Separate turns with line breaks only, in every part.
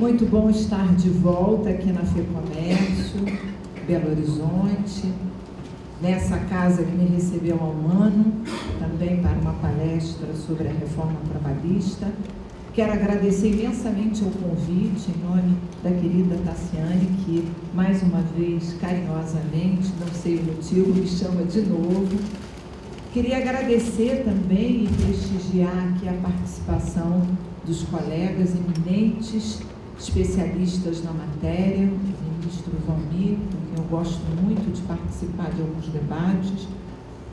Muito bom estar de volta aqui na FEComércio, Belo Horizonte, nessa casa que me recebeu há um ano, também para uma palestra sobre a reforma trabalhista. Quero agradecer imensamente o convite em nome da querida Tassiane, que mais uma vez, carinhosamente, não sei o motivo, me chama de novo. Queria agradecer também e prestigiar aqui a participação dos colegas eminentes, especialistas na matéria, o ministro Valmir, com quem eu gosto muito de participar de alguns debates,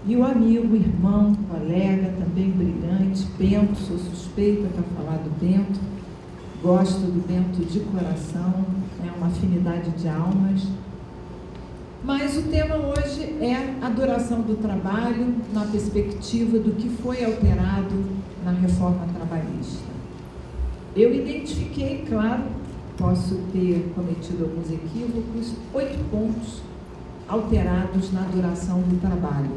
e o amigo, irmão, colega, também brilhante, Bento. Sou suspeita para falar do Bento, gosto do Bento de coração, é uma afinidade de almas. Mas o tema hoje é a duração do trabalho na perspectiva do que foi alterado na reforma trabalhista. Eu identifiquei, claro, posso ter cometido alguns equívocos, 8 pontos alterados na duração do trabalho.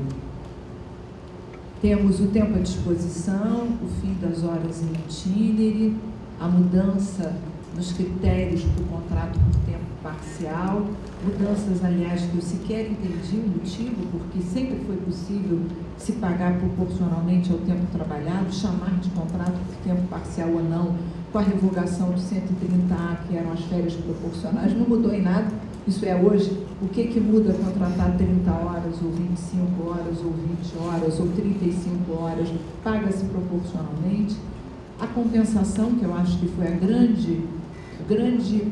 Temos o tempo à disposição, o fim das horas em itinério, a mudança nos critérios para o contrato por tempo parcial, mudanças, aliás, que eu sequer entendi o motivo, porque sempre foi possível se pagar proporcionalmente ao tempo trabalhado, chamar de contrato por tempo parcial ou não, com a revogação do 130A, que eram as férias proporcionais, não mudou em nada. Isso é hoje, o que muda contratar 30 horas, ou 25 horas, ou 20 horas, ou 35 horas, paga-se proporcionalmente. A compensação, que eu acho que foi o grande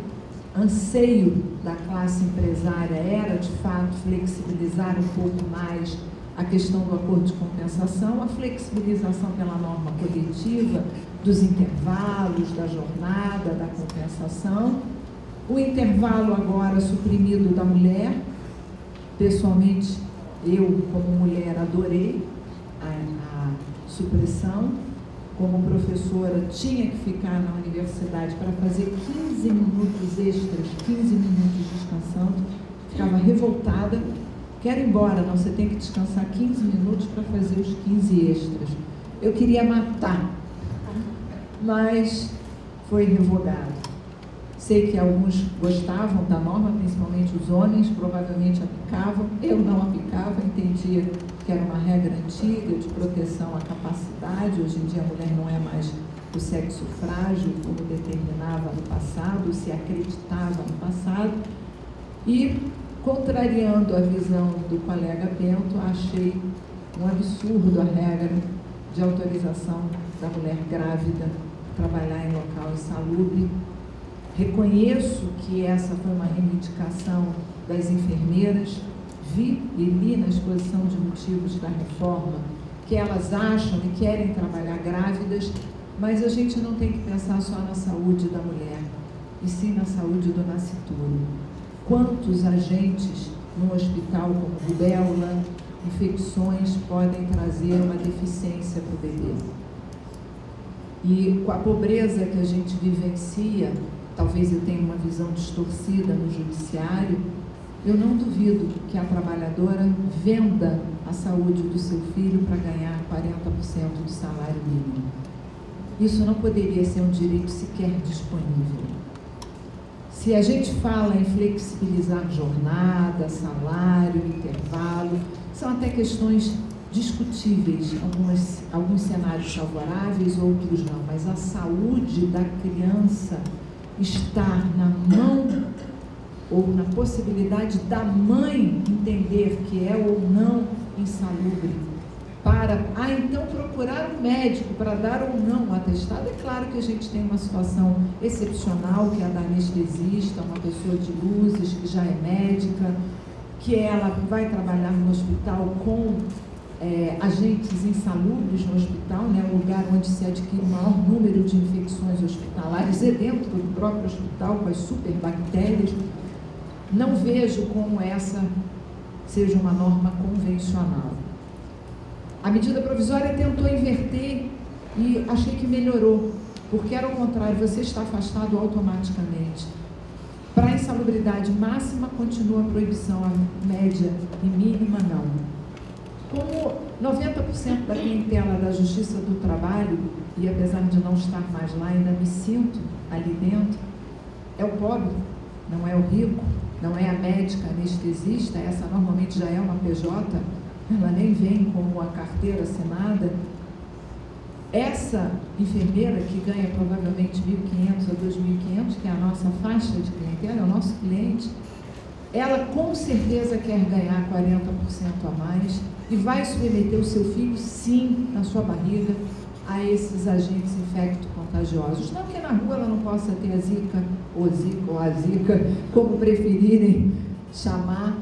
anseio da classe empresária, era, de fato, flexibilizar um pouco mais a questão do acordo de compensação, a flexibilização pela norma coletiva, dos intervalos, da jornada, da compensação. O intervalo agora suprimido da mulher. Pessoalmente, eu, como mulher, adorei a supressão. Como professora, tinha que ficar na universidade para fazer 15 minutos extras, 15 minutos descansando. Ficava revoltada. Quero ir embora, não, você tem que descansar 15 minutos para fazer os 15 extras. Eu queria matar, mas foi revogado. Sei que alguns gostavam da norma, principalmente os homens, provavelmente aplicavam. Eu não aplicava, entendia que era uma regra antiga de proteção à capacidade. Hoje em dia a mulher não é mais o sexo frágil, como determinava no passado, se acreditava no passado. E, contrariando a visão do colega Bento, achei um absurdo a regra de autorização da mulher grávida trabalhar em local insalubre. Reconheço que essa foi uma reivindicação das enfermeiras, vi e li na exposição de motivos da reforma que elas acham e querem trabalhar grávidas, mas a gente não tem que pensar só na saúde da mulher, e sim na saúde do nascituro. Quantos agentes no hospital, como rubéola, infecções, podem trazer uma deficiência para o bebê? E com a pobreza que a gente vivencia, talvez eu tenha uma visão distorcida no judiciário, eu não duvido que a trabalhadora venda a saúde do seu filho para ganhar 40% do salário mínimo. Isso não poderia ser um direito sequer disponível. Se a gente fala em flexibilizar jornada, salário, intervalo, são até questões discutíveis, alguns cenários favoráveis, outros não, mas a saúde da criança estar na mão ou na possibilidade da mãe entender que é ou não insalubre, para então procurar um médico para dar ou não um atestado. É claro que a gente tem uma situação excepcional, que é a da anestesista, uma pessoa de luzes que já é médica, que ela vai trabalhar no hospital com agentes insalubres no hospital, né, um lugar onde se adquire o maior número de infecções hospitalares, e dentro do próprio hospital, com as superbactérias. Não vejo como essa seja uma norma convencional. A medida provisória tentou inverter e achei que melhorou, porque era o contrário, você está afastado automaticamente. Para a insalubridade máxima, continua a proibição, a média e mínima não. Como 90% da clientela da Justiça do Trabalho, e apesar de não estar mais lá, ainda me sinto ali dentro, pobre, não é o rico, não é a médica anestesista, essa normalmente já é uma PJ, ela nem vem com a carteira assinada. Essa enfermeira que ganha provavelmente 1.500 a 2.500, que é a nossa faixa de clientela, é o nosso cliente, ela com certeza quer ganhar 40% a mais e vai submeter o seu filho, sim, na sua barriga, a esses agentes infecto-contagiosos. Não que na rua ela não possa ter a zika, ou a zika, como preferirem chamar,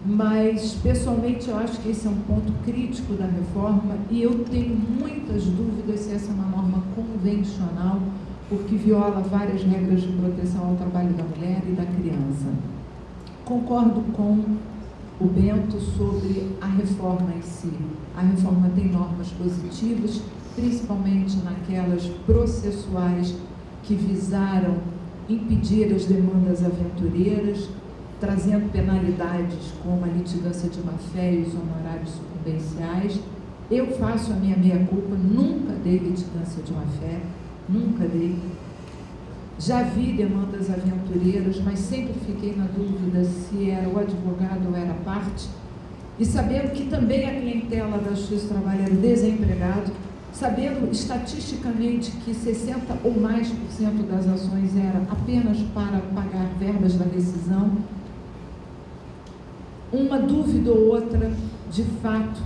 mas pessoalmente eu acho que esse é um ponto crítico da reforma e eu tenho muitas dúvidas se essa é uma norma convencional, porque viola várias regras de proteção ao trabalho da mulher e da criança. Concordo com o Bento sobre a reforma em si. A reforma tem normas positivas, principalmente naquelas processuais que visaram impedir as demandas aventureiras, trazendo penalidades como a litigância de má-fé e os honorários sucumbenciais. Eu faço a minha meia-culpa, nunca dei litigância de má-fé, nunca dei. Já vi demandas aventureiras, mas sempre fiquei na dúvida se era o advogado ou era a parte. E sabendo que também a clientela da Justiça do Trabalho era o desempregado, sabendo estatisticamente que 60% ou mais das ações era apenas para pagar verbas da rescisão, uma dúvida ou outra, de fato,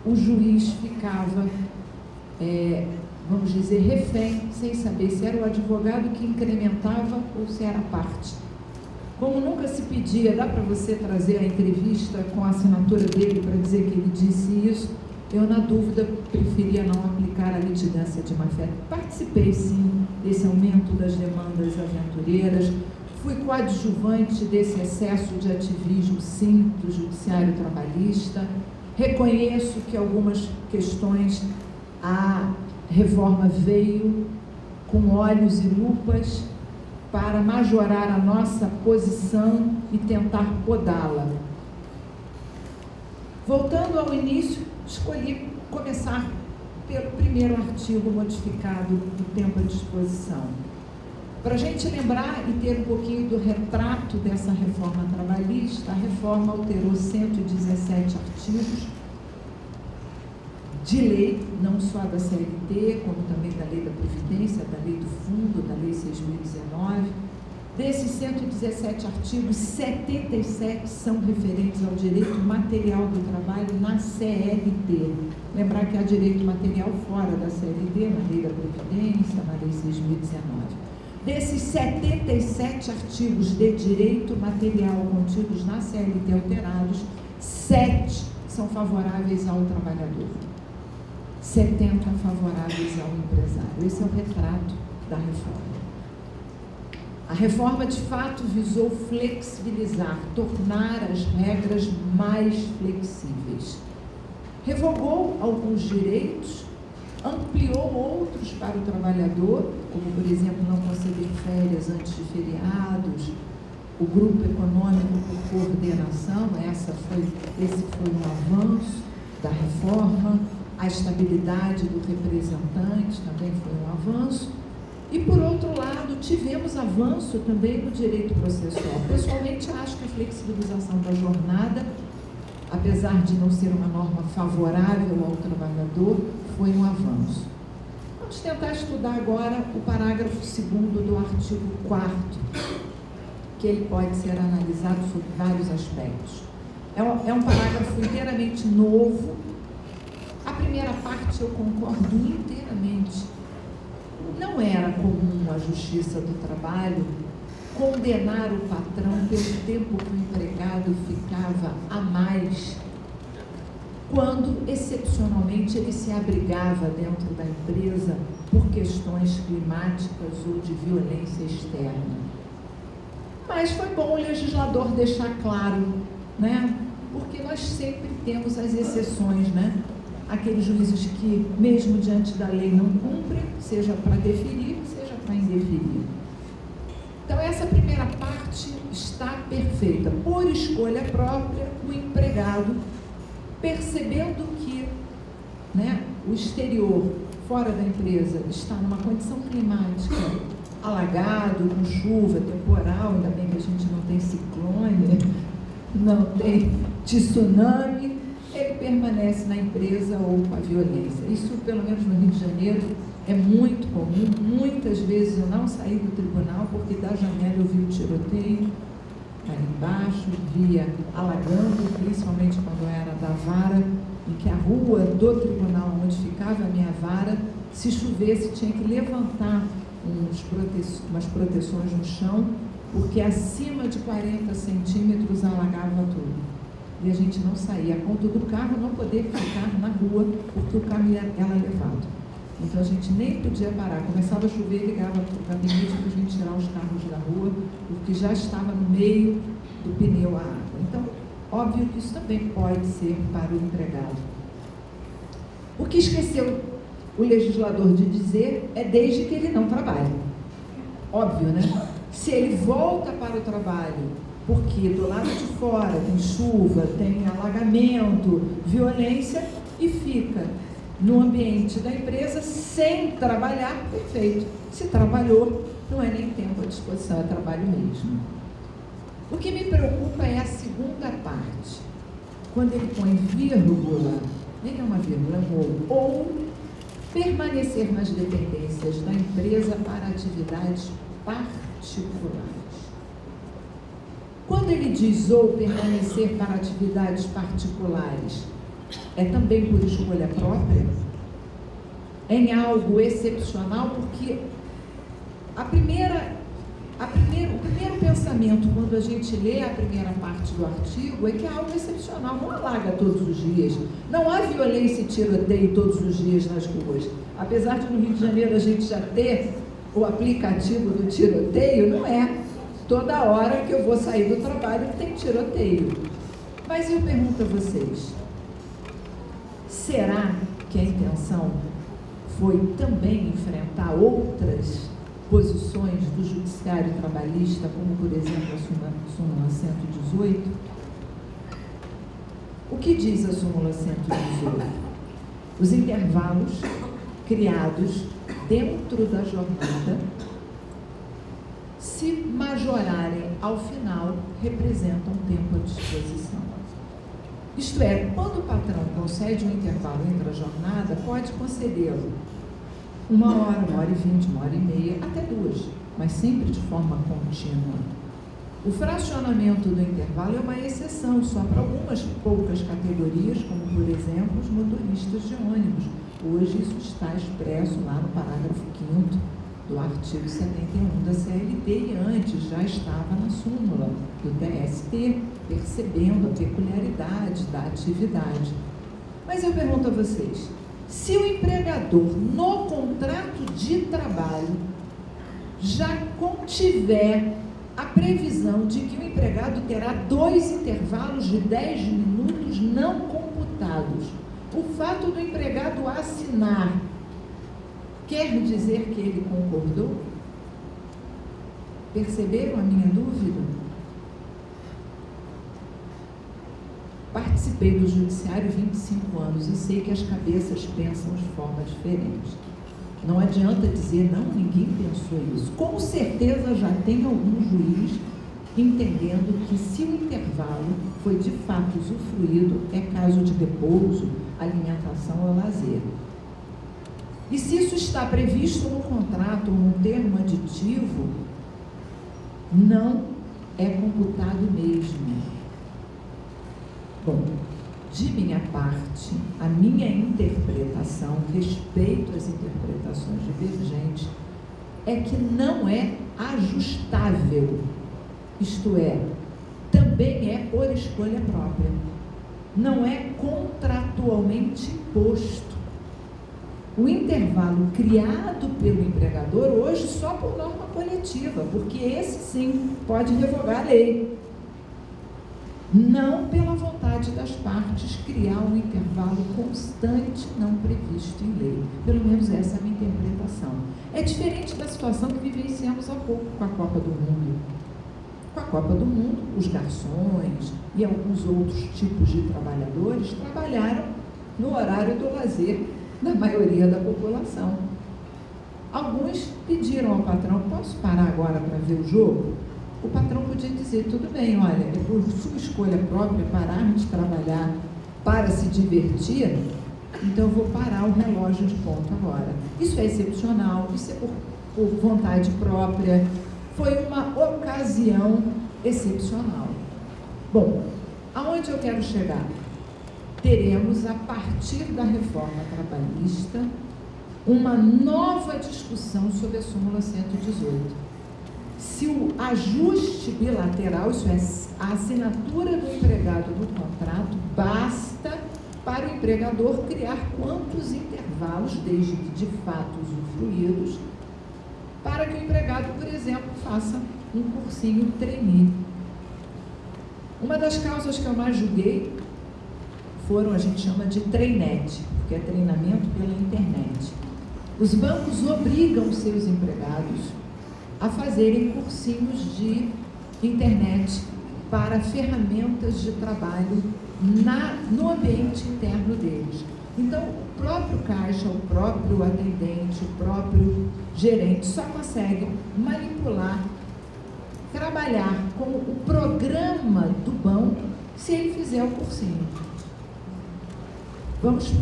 o juiz ficava, vamos dizer, refém, sem saber se era o advogado que incrementava ou se era a parte. Como nunca se pedia, dá para você trazer a entrevista com a assinatura dele para dizer que ele disse isso, eu, na dúvida, preferia não aplicar a litigância de má-fé. Participei, sim, desse aumento das demandas aventureiras, fui coadjuvante desse excesso de ativismo, sim, do judiciário trabalhista. Reconheço que algumas questões a reforma veio com olhos e lupas para majorar a nossa posição e tentar podá-la. Voltando ao início, escolhi começar pelo primeiro artigo modificado do tempo à disposição. Para a gente lembrar e ter um pouquinho do retrato dessa reforma trabalhista, a reforma alterou 117 artigos de lei, não só da CLT, como também da Lei da Previdência, da Lei do Fundo, da Lei 6.019. Desses 117 artigos, 77 são referentes ao direito material do trabalho na CLT. Lembrar que há direito material fora da CLT, na Lei da Previdência, na Lei 6.019. Desses 77 artigos de direito material contidos na CLT alterados, 7 são favoráveis ao trabalhador, 70 favoráveis ao empresário. Esse é o retrato da reforma. A reforma, de fato, visou flexibilizar, tornar as regras mais flexíveis. Revogou alguns direitos, ampliou outros para o trabalhador, como, por exemplo, não conceder férias antes de feriados, o grupo econômico por coordenação, esse foi um avanço da reforma, a estabilidade do representante também foi um avanço, e, por outro lado, tivemos avanço também no direito processual. Pessoalmente, acho que a flexibilização da jornada, apesar de não ser uma norma favorável ao trabalhador, foi um avanço. Vamos tentar estudar agora o parágrafo 2º do artigo 4º, que ele pode ser analisado sob vários aspectos. É um parágrafo inteiramente novo. A primeira parte eu concordo inteiramente. Não era comum a Justiça do Trabalho condenar o patrão pelo tempo que o empregado ficava a mais, quando, excepcionalmente, ele se abrigava dentro da empresa por questões climáticas ou de violência externa. Mas foi bom o legislador deixar claro, né? Porque nós sempre temos as exceções, né? Aqueles juízes que, mesmo diante da lei, não cumprem, seja para deferir, seja para indeferir. Então, essa primeira parte está perfeita. Por escolha própria, o empregado, percebendo que, né, o exterior, fora da empresa, está numa condição climática alagado, com chuva, temporal, ainda bem que a gente não tem ciclone, não tem tsunami, ele permanece na empresa ou com a violência. Isso, pelo menos no Rio de Janeiro, é muito comum. Muitas vezes eu não saí do tribunal porque da janela eu vi o tiroteio ali embaixo, via alagando, principalmente quando era da vara, em que a rua do tribunal onde ficava a minha vara, se chovesse, tinha que levantar umas proteções no chão, porque acima de 40 centímetros alagava tudo. E a gente não saía, a ponto do carro não poder ficar na rua, porque o carro era levado. Então a gente nem podia parar, começava a chover e ligava para o gabinete para a gente tirar os carros da rua, porque já estava no meio do pneu a água. Então, óbvio que isso também pode ser para o empregado. O que esqueceu o legislador de dizer é desde que ele não trabalhe. Óbvio, né? Se ele volta para o trabalho, porque do lado de fora tem chuva, tem alagamento, violência, e fica no ambiente da empresa sem trabalhar, perfeito. Se trabalhou, não é nem tempo à disposição, é trabalho mesmo. O que me preocupa é a segunda parte. Quando ele põe vírgula, nem é uma vírgula, ou permanecer nas dependências da empresa para atividades particulares. Quando ele diz ou permanecer para atividades particulares, é também por escolha própria? É em algo excepcional? Porque o primeiro pensamento, quando a gente lê a primeira parte do artigo, é que é algo excepcional, não alaga todos os dias, não há violência e tiroteio todos os dias nas ruas. Apesar de no Rio de Janeiro a gente já ter o aplicativo do tiroteio, não é toda hora que eu vou sair do trabalho que tem tiroteio. Mas eu pergunto a vocês, será que a intenção foi também enfrentar outras posições do judiciário trabalhista, como, por exemplo, a súmula 118? O que diz a súmula 118? Os intervalos criados dentro da jornada, se majorarem ao final, representam tempo à disposição. Isto é, quando o patrão concede um intervalo entre a jornada, pode concedê-lo 1 hora, 1h20, 1h30, até 2, mas sempre de forma contínua. O fracionamento do intervalo é uma exceção, só para algumas poucas categorias, como, por exemplo, os motoristas de ônibus. Hoje isso está expresso lá no parágrafo 5º do artigo 71 da CLT, e antes já estava na súmula do TST, percebendo a peculiaridade da atividade. Mas eu pergunto a vocês, se o empregador, no contrato de trabalho, já contiver a previsão de que o empregado terá 2 intervalos de 10 minutos não computados, o fato do empregado assinar quer dizer que ele concordou? Perceberam a minha dúvida? Participei do judiciário 25 anos e sei que as cabeças pensam de forma diferente. Não adianta dizer, não, ninguém pensou isso. Com certeza já tem algum juiz entendendo que se o intervalo foi de fato usufruído, é caso de repouso, alimentação ou lazer. E se isso está previsto no contrato ou no termo aditivo, não é computado mesmo. Bom, de minha parte, a minha interpretação, respeito às interpretações divergentes, é que não é ajustável, isto é, também é por escolha própria, não é contratualmente imposto. O intervalo criado pelo empregador hoje só por norma coletiva, porque esse sim pode revogar a lei. Não pela vontade das partes criar um intervalo constante não previsto em lei. Pelo menos essa é a minha interpretação. É diferente da situação que vivenciamos há pouco com a Copa do Mundo. Com a Copa do Mundo, os garçons e alguns outros tipos de trabalhadores trabalharam no horário do lazer da maioria da população. Alguns pediram ao patrão: posso parar agora para ver o jogo? O patrão podia dizer: tudo bem, olha, é por sua escolha própria parar de trabalhar para se divertir, então eu vou parar o relógio de ponta agora. Isso é excepcional, isso é por vontade própria, foi uma ocasião excepcional. Bom, aonde eu quero chegar? Teremos, a partir da reforma trabalhista, uma nova discussão sobre a súmula 118. Se o ajuste bilateral, isso é, a assinatura do empregado do contrato, basta para o empregador criar quantos intervalos, desde que de fato usufruídos, para que o empregado, por exemplo, faça um cursinho trainee. Uma das causas que eu mais julguei foram, a gente chama de trainet, que é treinamento pela internet. Os bancos obrigam seus empregados a fazerem cursinhos de internet para ferramentas de trabalho no ambiente interno deles. Então, o próprio caixa, o próprio atendente, o próprio gerente só consegue manipular, trabalhar com o programa do banco se ele fizer o cursinho. Vamos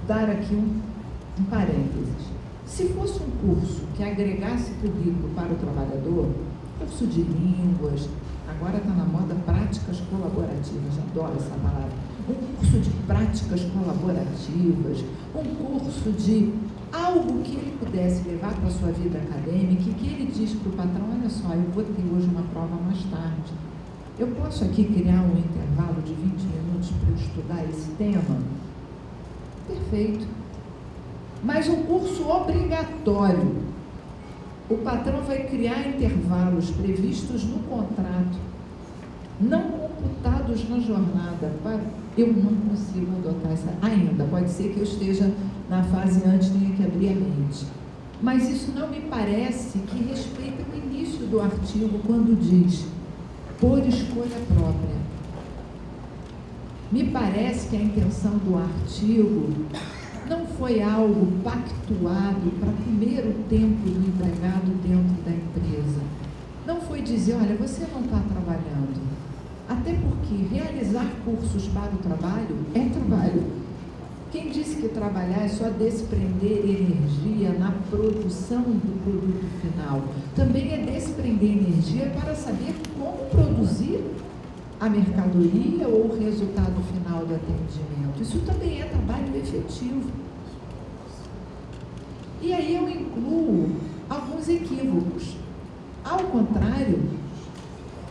dar aqui um parênteses. Se fosse um curso que agregasse currículo para o trabalhador, curso de línguas, agora está na moda práticas colaborativas, adoro essa palavra, um curso de práticas colaborativas, um curso de algo que ele pudesse levar para a sua vida acadêmica e que ele diz para o patrão: olha só, eu vou ter hoje uma prova mais tarde, eu posso aqui criar um intervalo de 20 minutos para eu estudar esse tema? Perfeito. Mas um curso obrigatório, o patrão vai criar intervalos previstos no contrato, não computados na jornada. Eu não consigo adotar essa ainda, pode ser que eu esteja na fase antes, tenha que abrir a mente. Mas isso não me parece que respeita o início do artigo, quando diz por escolha própria. Me parece que a intenção do artigo não foi algo pactuado para comer o tempo do empregado dentro da empresa. Não foi dizer: olha, você não está trabalhando. Até porque realizar cursos para o trabalho é trabalho. Quem disse que trabalhar é só desprender energia na produção do produto final? Também é desprender energia para saber como produzir a mercadoria ou o resultado final do atendimento. Isso também é trabalho efetivo. E aí eu incluo alguns equívocos. Ao contrário,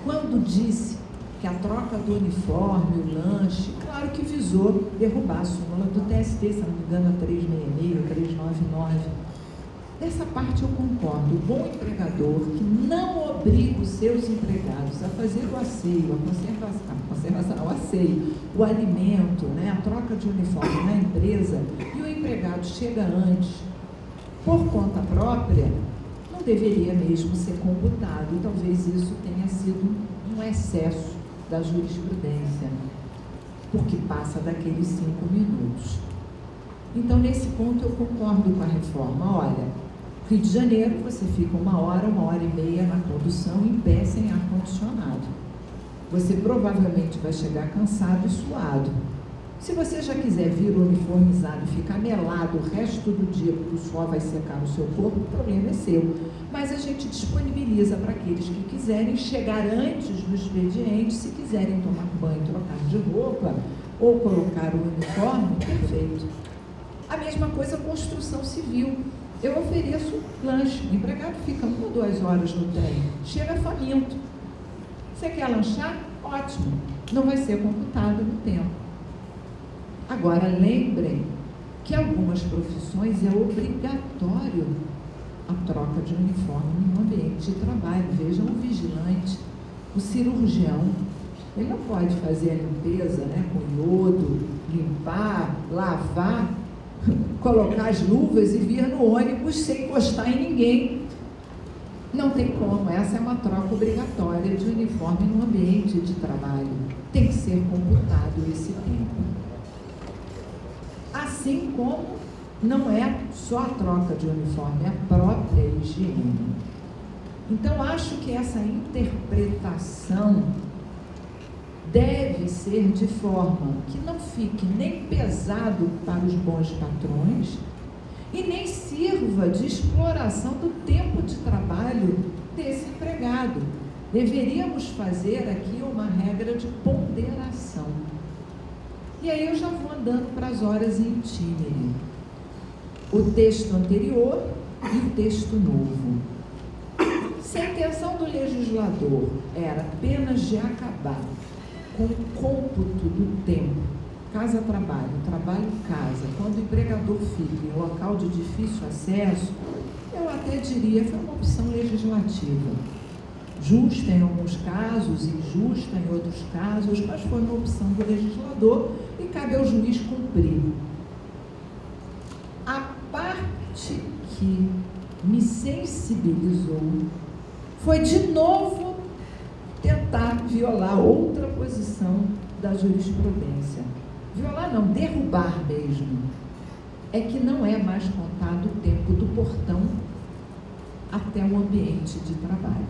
quando disse que a troca do uniforme, o lanche, claro que visou derrubar a súmula do TST, se não me engano, a 366, a 399. Dessa parte eu concordo. O bom empregador que não obriga os seus empregados a fazer o asseio, a conservação, o asseio, o alimento, né, a troca de uniforme na empresa, e o empregado chega antes, por conta própria, não deveria mesmo ser computado. E talvez isso tenha sido um excesso da jurisprudência, porque passa daqueles 5 minutos. Então, nesse ponto, eu concordo com a reforma. Olha, Rio de Janeiro, você fica 1 hora e meia na condução, em pé, sem ar-condicionado. Você provavelmente vai chegar cansado e suado. Se você já quiser vir uniformizado e ficar melado o resto do dia, porque o suor vai secar no seu corpo, o problema é seu. Mas a gente disponibiliza para aqueles que quiserem chegar antes do expediente, se quiserem tomar banho, trocar de roupa ou colocar o uniforme, perfeito. A mesma coisa construção civil. Eu ofereço lanche. O empregado fica 1 ou 2 horas no trem, chega faminto. Você quer lanchar? Ótimo. Não vai ser computado no tempo. Agora, lembrem que algumas profissões é obrigatório a troca de uniforme no ambiente de trabalho. Vejam o vigilante, o cirurgião. Ele não pode fazer a limpeza, né, com iodo, limpar, lavar, colocar as luvas e vir no ônibus sem encostar em ninguém. Não tem como. Essa é uma troca obrigatória de uniforme no ambiente de trabalho. Tem que ser computado esse tempo. Assim como não é só a troca de uniforme, é a própria higiene. Então, acho que essa interpretação deve ser de forma que não fique nem pesado para os bons patrões e nem sirva de exploração do tempo de trabalho desse empregado. Deveríamos fazer aqui uma regra de ponderação. E aí eu já vou andando para as horas in itinere. O texto anterior e o texto novo. Se a intenção do legislador era apenas de acabar com o cômputo do tempo, casa-trabalho, trabalho-casa, quando o empregador fica em local de difícil acesso, eu até diria que foi uma opção legislativa. Justa em alguns casos, injusta em outros casos, mas foi uma opção do legislador e cabe ao juiz cumprir. A parte que me sensibilizou foi de novo tentar violar outra posição da jurisprudência. Violar não, derrubar mesmo. É que não é mais contado o tempo do portão até o ambiente de trabalho.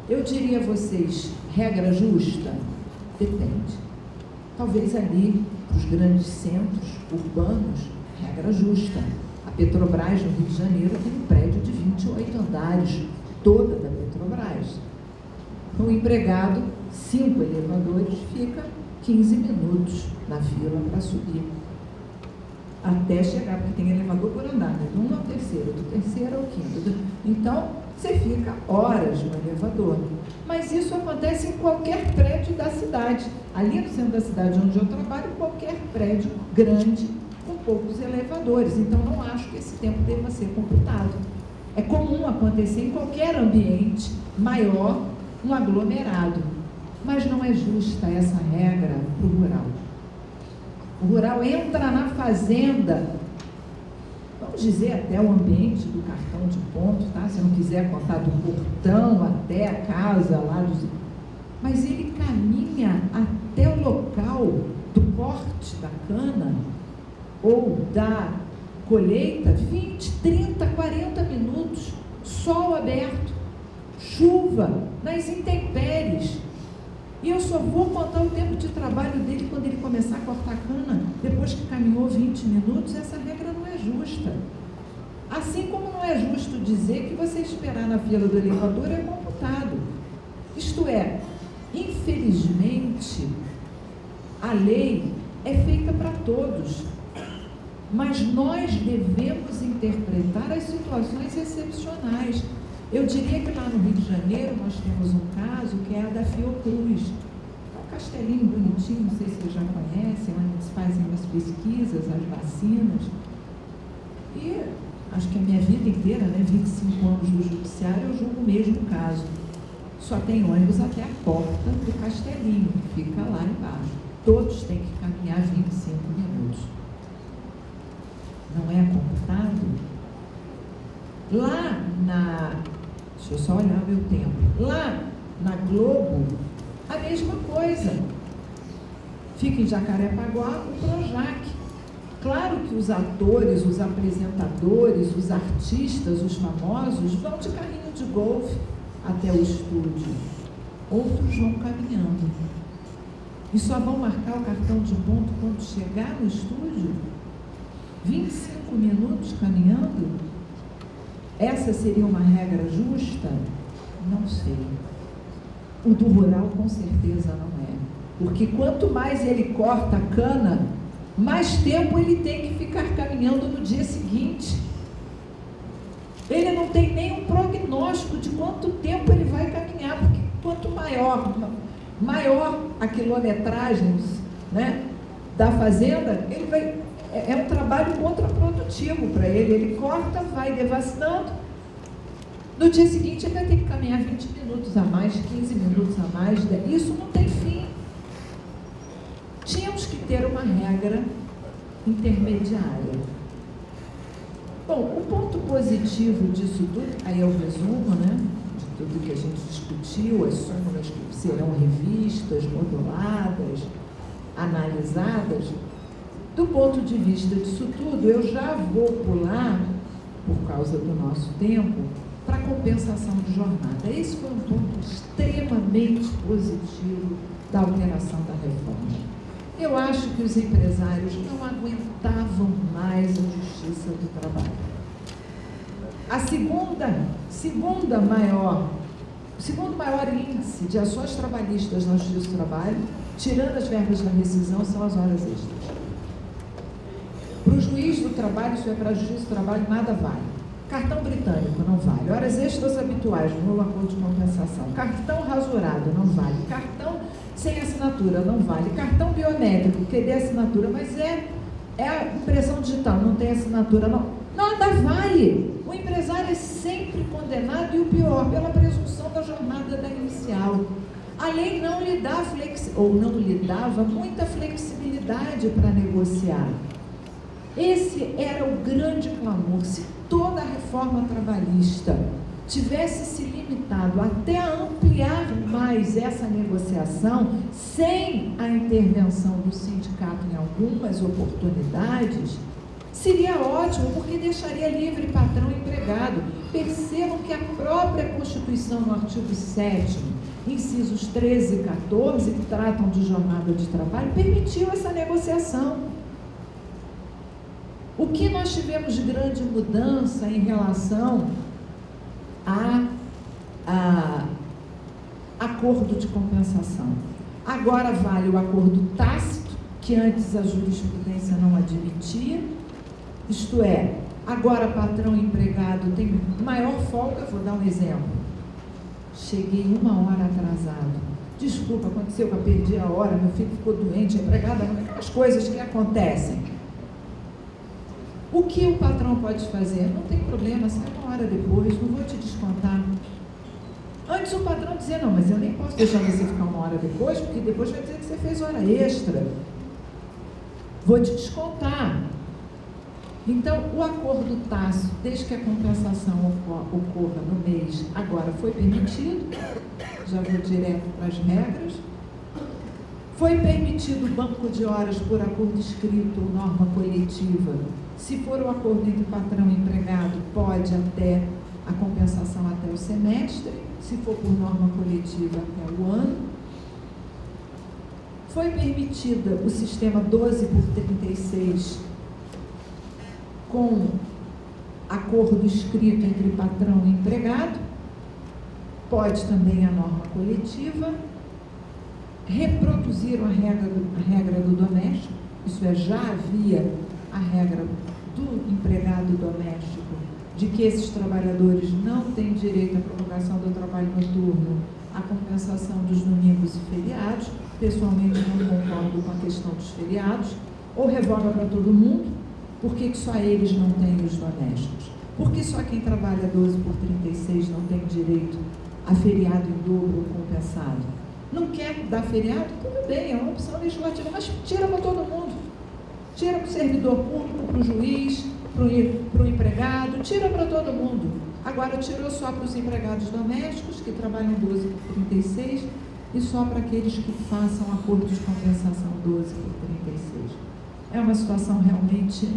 Eu diria a vocês, regra justa? Depende. Talvez ali, para os grandes centros urbanos, regra justa. A Petrobras, no Rio de Janeiro, tem um prédio de 28 andares, toda da Petrobras. O empregado, 5 elevadores, fica 15 minutos na fila para subir. Até chegar, porque tem elevador por andar, né? Do 1 ao terceiro, do terceiro ao quinto. Então, você fica horas no elevador. Mas isso acontece em qualquer prédio da cidade. Ali no centro da cidade onde eu trabalho, qualquer prédio grande com poucos elevadores. Então, não acho que esse tempo deva ser computado. É comum acontecer em qualquer ambiente maior, um aglomerado. Mas não é justa essa regra para o rural. O rural entra na fazenda, vamos dizer até o ambiente do cartão de ponto, tá? Se não quiser contar do portão até a casa lá dos... Mas ele caminha até o local do corte da cana ou da colheita 20, 30, 40 minutos, sol aberto, chuva, nas intempéries. E eu só vou contar o tempo de trabalho dele quando ele começar a cortar cana, depois que caminhou 20 minutos. Essa regra não é justa. Assim como não é justo dizer que você esperar na fila do elevador é computado. Isto é, infelizmente, a lei é feita para todos, mas nós devemos interpretar as situações excepcionais. Eu diria que lá no Rio de Janeiro nós temos um caso que é a da Fiocruz. É um castelinho bonitinho, não sei se vocês já conhecem, onde eles fazem as pesquisas, as vacinas. E acho que a minha vida inteira, 25 anos do judiciário, eu julgo o mesmo caso. Só tem ônibus até a porta do castelinho, que fica lá embaixo. Todos têm que caminhar 25 minutos. Não é computado? Lá na... Deixa eu só olhar o meu tempo. Lá na Globo, a mesma coisa. Fica em Jacarepaguá o Projac. Claro que os atores, os apresentadores, os artistas, os famosos vão de carrinho de golfe até o estúdio. Outros vão caminhando. E só vão marcar o cartão de ponto quando chegar no estúdio? 25 minutos caminhando? Essa seria uma regra justa? Não sei. O do rural com certeza não é. Porque quanto mais ele corta a cana, mais tempo ele tem que ficar caminhando no dia seguinte. Ele não tem nenhum prognóstico de quanto tempo ele vai caminhar, porque quanto maior a quilometragem, da fazenda, ele vai... É um trabalho contraprodutivo para ele. Ele corta, vai devastando. No dia seguinte, ele vai ter que caminhar 20 minutos a mais, 15 minutos a mais. Isso não tem fim. Tínhamos que ter uma regra intermediária. Bom, o ponto positivo disso tudo, aí é o resumo, de tudo que a gente discutiu, as súmulas que serão revistas, moduladas, analisadas. Do ponto de vista disso tudo, eu já vou pular, por causa do nosso tempo, para a compensação de jornada. Esse foi um ponto extremamente positivo da alteração da reforma. Eu acho que os empresários não aguentavam mais a justiça do trabalho. O segundo maior índice de ações trabalhistas na justiça do trabalho, tirando as verbas da rescisão, são as horas extras. Para o juiz do trabalho, isso é para a justiça do trabalho, nada vale. Cartão britânico não vale. Horas extras habituais no acordo de compensação. Cartão rasurado não vale. Cartão sem assinatura não vale. Cartão biométrico, que dê assinatura, mas é a impressão digital, não tem assinatura, não. Nada vale. O empresário é sempre condenado, e o pior, pela presunção da jornada da inicial. A lei não lhe dá não lhe dava muita flexibilidade para negociar. Esse era o grande clamor. Se toda a reforma trabalhista tivesse se limitado até a ampliar mais essa negociação, sem a intervenção do sindicato em algumas oportunidades, seria ótimo, porque deixaria livre patrão e empregado. Percebam que a própria Constituição, no artigo 7º, incisos 13 e 14, que tratam de jornada de trabalho, permitiu essa negociação. O que nós tivemos de grande mudança em relação a acordo de compensação? Agora vale o acordo tácito, que antes a jurisprudência não admitia, isto é, agora patrão e empregado tem maior folga. Vou dar um exemplo. Cheguei 1 hora atrasado. Desculpa, aconteceu que eu perdi a hora, meu filho ficou doente, a empregada, aquelas coisas que acontecem. O que o patrão pode fazer? Não tem problema, sai 1 hora depois, não vou te descontar. Antes o patrão dizia, não, mas eu nem posso deixar você ficar 1 hora depois, porque depois vai dizer que você fez hora extra. Vou te descontar. Então, o acordo tácito, desde que a compensação ocorra no mês, agora foi permitido, já vou direto para as regras. Foi permitido o banco de horas por acordo escrito ou norma coletiva. Se for o acordo entre patrão e empregado, pode até a compensação até o semestre. Se for por norma coletiva, até o ano. Foi permitida o sistema 12 por 36, com acordo escrito entre patrão e empregado. Pode também a norma coletiva. Reproduziram a regra do doméstico, isso é, já havia a regra do empregado doméstico, de que esses trabalhadores não têm direito à prorrogação do trabalho noturno, à compensação dos domingos e feriados. Pessoalmente não concordo com a questão dos feriados, ou revoga para todo mundo. Por que só eles não têm os domésticos? Por que só quem trabalha 12 por 36 não tem direito a feriado em dobro ou compensado? Não quer dar feriado? Tudo bem, é uma opção legislativa, mas tira para todo mundo. Tira para o servidor público, para o juiz, para o empregado, tira para todo mundo. Agora tirou só para os empregados domésticos, que trabalham 12 por 36, e só para aqueles que façam acordo de compensação 12 por 36. É uma situação realmente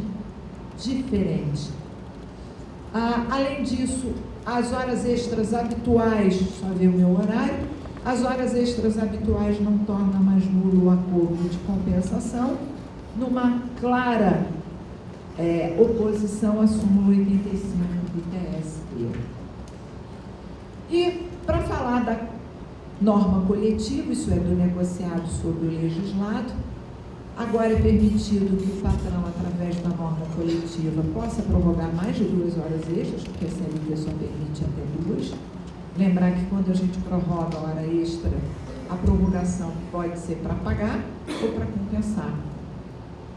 diferente. Além disso, as horas extras habituais, só ver o meu horário, as horas extras habituais não tornam mais nulo o acordo de compensação, numa clara oposição à súmula 85 do TSE. E para falar da norma coletiva, isso é, do negociado sobre o legislado, agora é permitido que o patrão, através da norma coletiva, possa prorrogar mais de 2 horas extras, porque a CLT só permite até 2. Lembrar que quando a gente prorroga a hora extra, a prorrogação pode ser para pagar ou para compensar.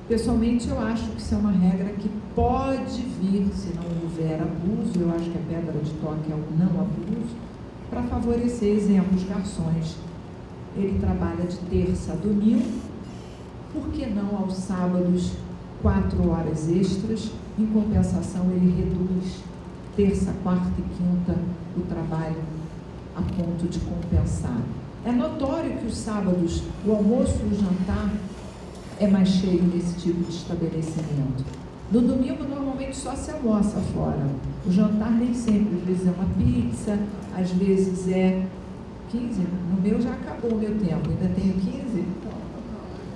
Pessoalmente, eu acho que isso é uma regra que pode vir, se não houver abuso, eu acho que a pedra de toque é o não abuso, para favorecer, exemplo, os garçons. Ele trabalha de terça a domingo, por que não aos sábados 4 horas extras? Em compensação, ele reduz terça, quarta e quinta o trabalho a ponto de compensar. É notório que os sábados, o almoço e o jantar é mais cheio nesse tipo de estabelecimento. No domingo, normalmente, só se almoça fora. O jantar nem sempre, às vezes é uma pizza, às vezes é 15. No meu já acabou o meu tempo, ainda tenho 15?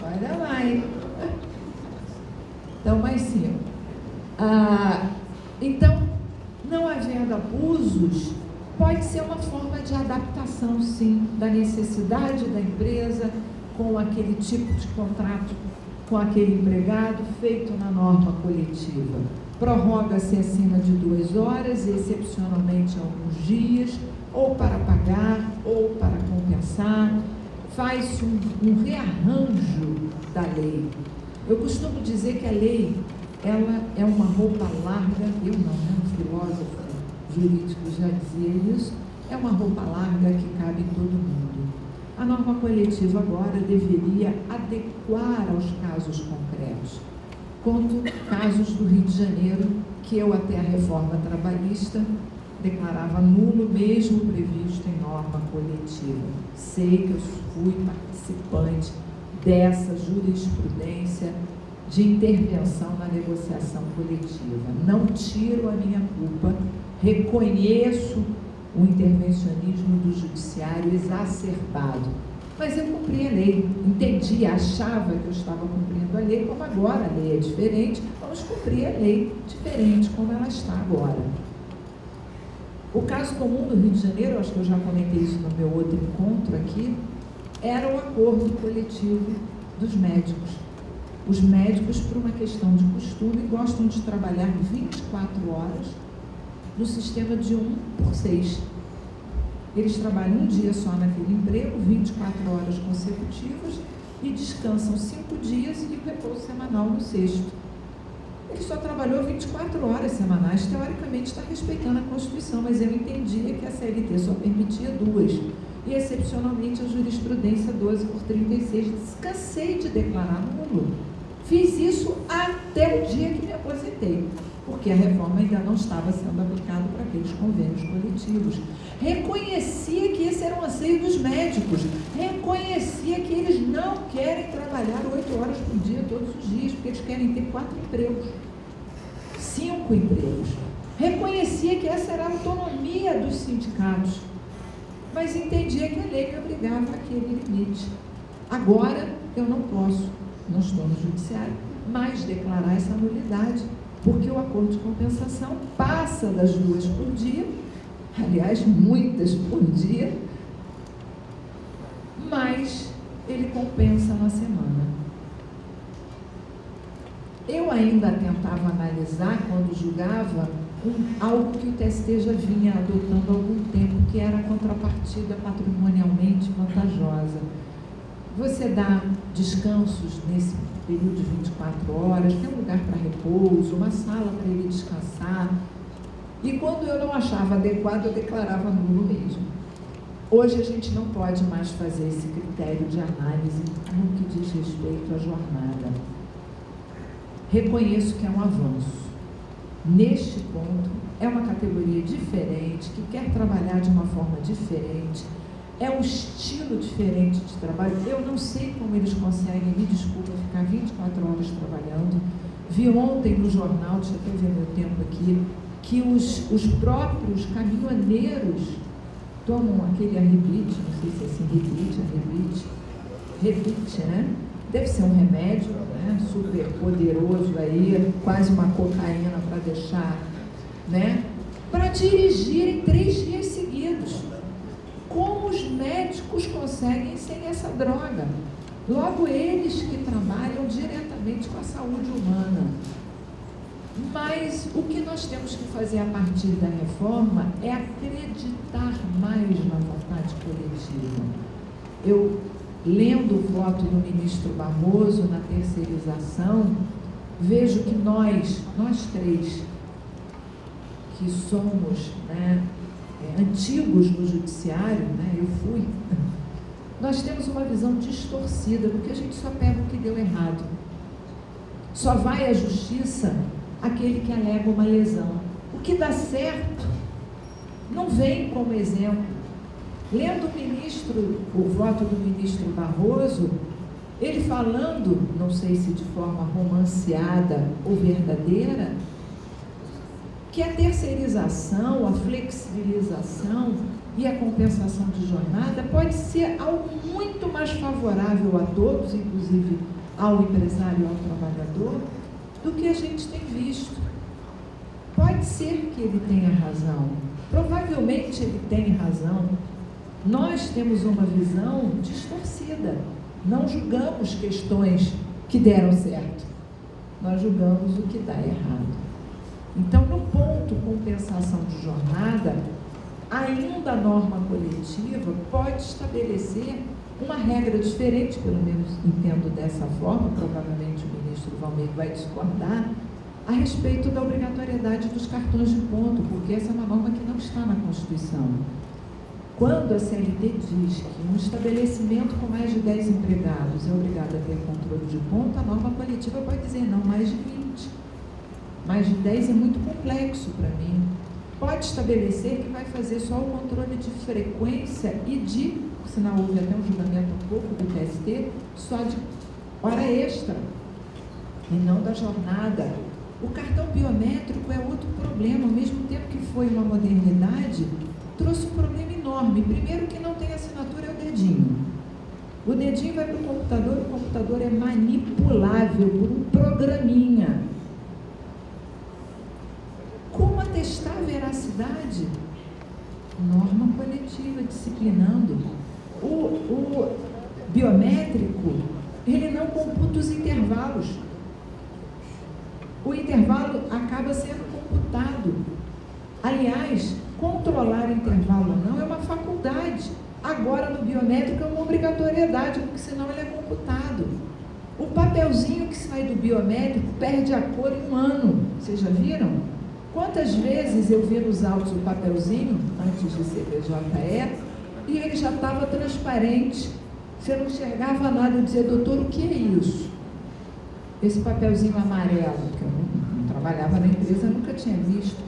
Olha lá, hein? Então, mais 5. Então, não havendo abusos, pode ser uma forma de adaptação, sim, da necessidade da empresa com aquele tipo de contrato, com aquele empregado, feito na norma coletiva. Prorroga-se acima de 2 horas, excepcionalmente alguns dias, ou para pagar, ou para compensar. Faz-se um rearranjo da lei. Eu costumo dizer que a lei, ela é uma roupa larga, eu não, né? Um filósofo jurídico já dizia isso, é uma roupa larga que cabe em todo mundo. A norma coletiva agora deveria adequar aos casos concretos. Conto casos do Rio de Janeiro, que eu, até a reforma trabalhista, declarava nulo, mesmo previsto em norma coletiva. Sei que eu fui participante dessa jurisprudência de intervenção na negociação coletiva. Não tiro a minha culpa, reconheço o intervencionismo do judiciário exacerbado, mas eu cumpri a lei, entendi, achava que eu estava cumprindo a lei, como agora a lei é diferente, vamos cumprir a lei diferente como ela está agora. O caso comum do Rio de Janeiro, acho que eu já comentei isso no meu outro encontro aqui, era o acordo coletivo dos médicos. Os médicos, por uma questão de costume, gostam de trabalhar 24 horas no sistema de 1 por 6. Eles trabalham um dia só naquele emprego, 24 horas consecutivas, e descansam 5 dias e repouso semanal no 6º. Ele só trabalhou 24 horas semanais, teoricamente está respeitando a Constituição, mas eu entendia que a CLT só permitia 2. E, excepcionalmente, a jurisprudência 12 por 36, cansei de declarar nulo. Fiz isso até o dia que me aposentei, porque a reforma ainda não estava sendo aplicada para aqueles convênios coletivos. Reconhecia que esse era um anseio dos médicos, reconhecia que eles não querem trabalhar 8 horas por dia, todos os dias, porque eles querem ter 4 empregos, 5 empregos. Reconhecia que essa era a autonomia dos sindicatos, mas entendia que a lei me obrigava àquele limite. Agora, eu não posso, não estou no judiciário, mais declarar essa nulidade, porque o acordo de compensação passa das 2 por dia, aliás, muitas por dia, mas ele compensa na semana. Eu ainda tentava analisar, quando julgava, algo que o TST já vinha adotando há algum tempo, que era a contrapartida patrimonialmente vantajosa. Você dá descansos nesse período de 24 horas, tem um lugar para repouso, uma sala para ele descansar. E quando eu não achava adequado, eu declarava nulo mesmo. Hoje a gente não pode mais fazer esse critério de análise no que diz respeito à jornada. Reconheço que é um avanço. Neste ponto, é uma categoria diferente, que quer trabalhar de uma forma diferente, é um estilo diferente de trabalho. Eu não sei como eles conseguem, me desculpa, ficar 24 horas trabalhando. Vi ontem no jornal, deixa eu até ver meu tempo aqui, que os próprios caminhoneiros tomam aquele arrebite, não sei se é assim, rebite, né? Deve ser um remédio, né? Super poderoso aí, quase uma cocaína para deixar, né? Para dirigirem 3 dias seguidos. Como os médicos conseguem sem essa droga? Logo, eles que trabalham diretamente com a saúde humana. Mas o que nós temos que fazer a partir da reforma é acreditar mais na vontade coletiva. Eu, lendo o voto do ministro Barroso na terceirização, vejo que nós 3, que somos, né, antigos no judiciário, né, eu fui, nós temos uma visão distorcida, porque a gente só pega o que deu errado. Só vai à justiça aquele que alega uma lesão. O que dá certo não vem como exemplo. Lendo o voto do ministro Barroso, Ele falando, não sei se de forma romanceada ou verdadeira, que a terceirização, a flexibilização e a compensação de jornada pode ser algo muito mais favorável a todos, inclusive ao empresário e ao trabalhador, do que a gente tem visto. Pode ser que ele tenha razão, provavelmente ele tem razão. Nós temos uma visão distorcida, não julgamos questões que deram certo, nós julgamos o que dá errado. Então, no ponto compensação de jornada, ainda a norma coletiva pode estabelecer uma regra diferente, pelo menos entendo dessa forma, provavelmente o ministro Valmir vai discordar, a respeito da obrigatoriedade dos cartões de ponto, porque essa é uma norma que não está na Constituição. Quando a CLT diz que um estabelecimento com mais de 10 empregados é obrigado a ter controle de ponto, a norma coletiva pode dizer não, mais de 20. Mais de 10 é muito complexo para mim. Pode estabelecer que vai fazer só o controle de frequência e de, por sinal houve até um julgamento há pouco do TST, só de hora extra e não da jornada. O cartão biométrico é outro problema, ao mesmo tempo que foi uma modernidade, trouxe um problema enorme. Primeiro que não tem assinatura é o dedinho. O dedinho vai para o computador é manipulável por um programinha. Como atestar a veracidade? Norma coletiva, disciplinando. O biométrico, ele não computa os intervalos. O intervalo acaba sendo computado. Aliás, controlar o intervalo ou não é uma faculdade. Agora, no biométrico, é uma obrigatoriedade, porque senão ele é computado. O papelzinho que sai do biométrico perde a cor em um ano. Vocês já viram? Quantas vezes eu vi nos autos o papelzinho, antes de ser PJE, e ele já estava transparente. Você não enxergava nada. Eu dizia, doutor, o que é isso? Esse papelzinho amarelo, que eu não trabalhava na empresa, nunca tinha visto.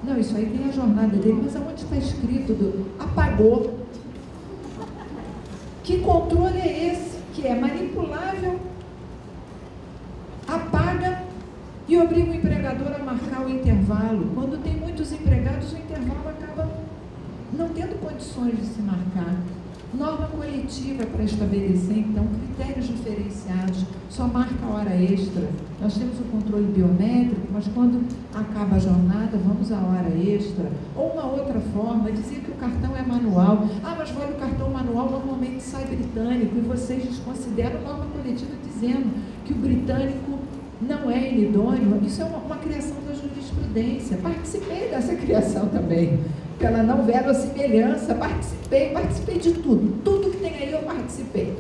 Não, isso aí tem a jornada dele, mas aonde está escrito? Apagou. Que controle é esse? Que é manipulável, apaga e obriga o empregador a marcar o intervalo. Quando tem muitos empregados, o intervalo acaba não tendo condições de se marcar. Norma coletiva para estabelecer, então, critérios diferenciados, só marca a hora extra. Nós temos o controle biométrico, mas quando acaba a jornada, vamos à hora extra. Ou uma outra forma, dizer que o cartão é manual. Ah, mas olha, o cartão manual normalmente sai britânico, e vocês desconsideram a norma coletiva dizendo que o britânico não é inidôneo. Isso é uma criação da jurisprudência. Participei dessa criação também. Pela não verossimilhança, participei de tudo que tem aí eu participei.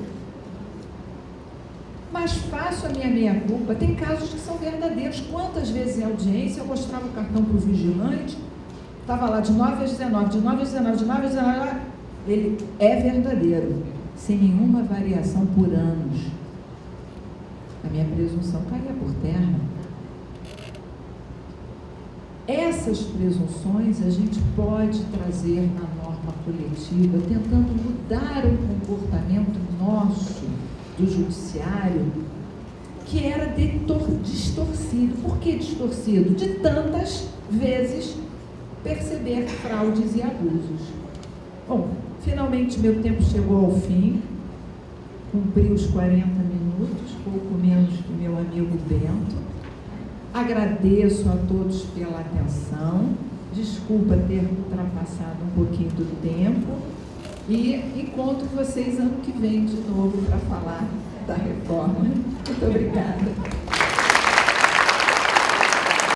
Mas faço a minha meia-culpa. Tem casos que são verdadeiros. Quantas vezes em audiência eu mostrava o cartão para o vigilante, estava lá de 9 às 19, de 9 às 19, de 9 às 19, ele é verdadeiro, sem nenhuma variação por anos. A minha presunção caía por terra. Essas presunções a gente pode trazer na norma coletiva, tentando mudar o comportamento nosso do judiciário, que era distorcido. Por que distorcido? De tantas vezes perceber fraudes e abusos. Bom, finalmente meu tempo chegou ao fim, cumpri os 40 minutos, pouco menos que meu amigo Bento. Agradeço a todos pela atenção, desculpa ter ultrapassado um pouquinho do tempo e encontro vocês ano que vem de novo para falar da reforma. Muito obrigada.